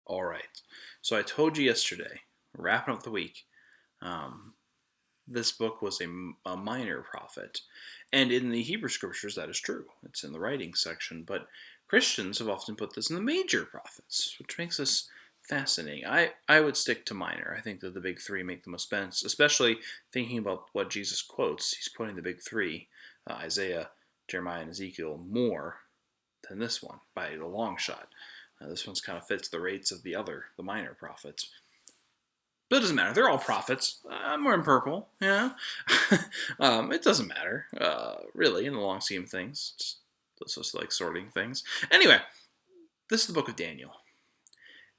All right. So I told you yesterday, wrapping up the week, um, this book was a minor prophet. And in the Hebrew scriptures, that is true. It's in the writing section. But Christians have often put this in the major prophets, which makes this fascinating. I would stick to minor. I think that the big three make the most sense, especially thinking about what Jesus quotes. He's quoting the big three, Isaiah, Jeremiah, and Ezekiel, more than this one by a long shot. This one's kind of fits the rates of the minor prophets. But it doesn't matter. They're all prophets. I'm wearing purple. Yeah. It doesn't matter, really, in the long scheme of things. It's just like sorting things. Anyway, this is the book of Daniel.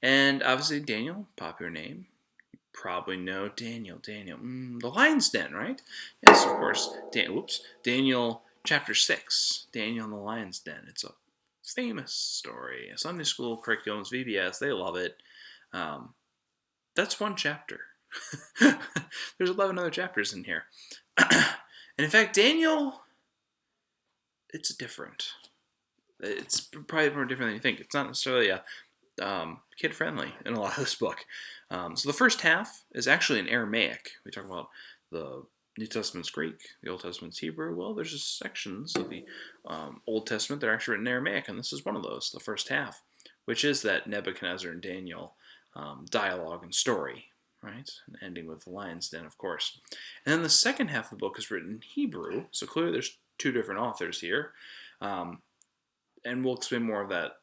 And obviously, Daniel, popular name. You probably know Daniel. The Lion's Den, right? Yes, of course. Daniel chapter 6. Daniel in the Lion's Den. It's a famous story. Sunday school curriculums, VBS, they love it. Um, that's one chapter. There's 11 other chapters in here. And in fact, Daniel, it's different. It's probably more different than you think. It's not necessarily kid friendly in a lot of this book. So the first half is actually in Aramaic. We talk about the New Testament's Greek, the Old Testament's Hebrew. Well, there's just sections of the Old Testament that are actually written in Aramaic, and this is one of those, the first half, which is that Nebuchadnezzar and Daniel dialogue and story, right? And ending with the lion's den, of course. And then the second half of the book is written in Hebrew, so clearly there's two different authors here. And we'll explain more of that,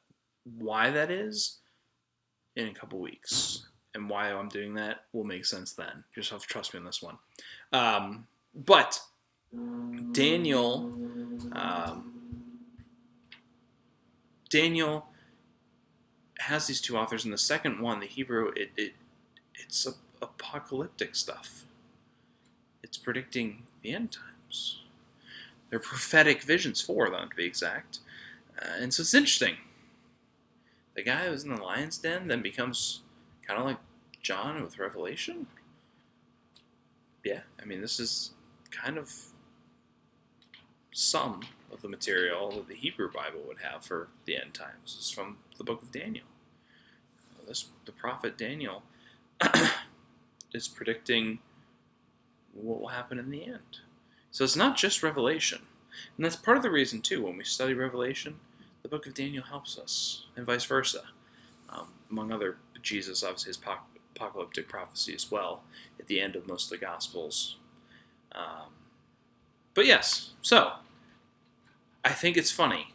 why that is, in a couple weeks. And why I'm doing that will make sense then. You just have to trust me on this one. But Daniel, um, Daniel has these two authors, and the second one, the Hebrew, it's apocalyptic stuff. It's predicting the end times. They're prophetic visions for them, to be exact. And so it's interesting. The guy who's in the lion's den then becomes kind of like John with Revelation. Yeah, I mean, this is kind of some of the material that the Hebrew Bible would have for the end times. It's from the book of Daniel. The prophet Daniel is predicting what will happen in the end. So it's not just Revelation. And that's part of the reason, too, when we study Revelation, the book of Daniel helps us, and vice versa. Among other, Jesus obviously has apocalyptic prophecy as well at the end of most of the Gospels. But yes, so I think it's funny.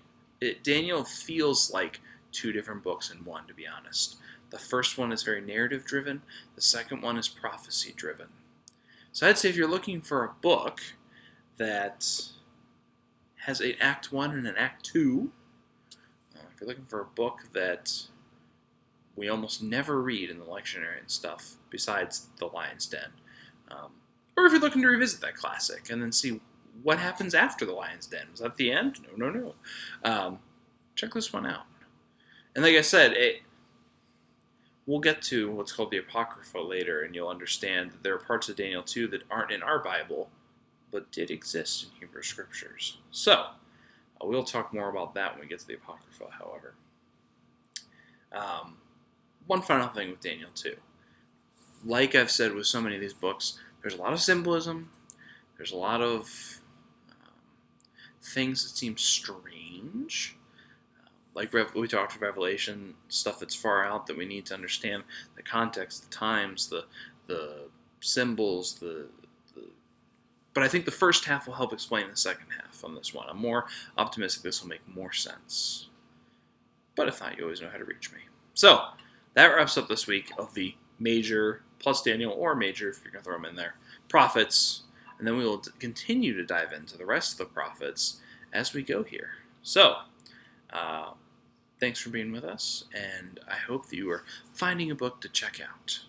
Daniel feels like two different books in one, to be honest. The first one is very narrative driven, the second one is prophecy driven. So I'd say if you're looking for a book that has an Act 1 and an Act 2, if you're looking for a book that we almost never read in the lectionary and stuff, besides The Lion's Den, or if you're looking to revisit that classic and then see what happens after The Lion's Den. Was that the end? No. Check this one out. And like I said, we'll get to what's called the Apocrypha later, and you'll understand that there are parts of Daniel 2 that aren't in our Bible, but did exist in Hebrew Scriptures. So, we'll talk more about that when we get to the Apocrypha, however. One final thing with Daniel 2. Like I've said with so many of these books, there's a lot of symbolism, there's a lot of things that seem strange. Like we talked about Revelation, stuff that's far out that we need to understand the context, the times, the symbols, but I think the first half will help explain the second half on this one. I'm more optimistic this will make more sense. But if not, you always know how to reach me. So, that wraps up this week of the major, plus Daniel, or major, if you're going to throw them in there, prophets. And then we will continue to dive into the rest of the prophets as we go here. So, thanks for being with us, and I hope that you are finding a book to check out.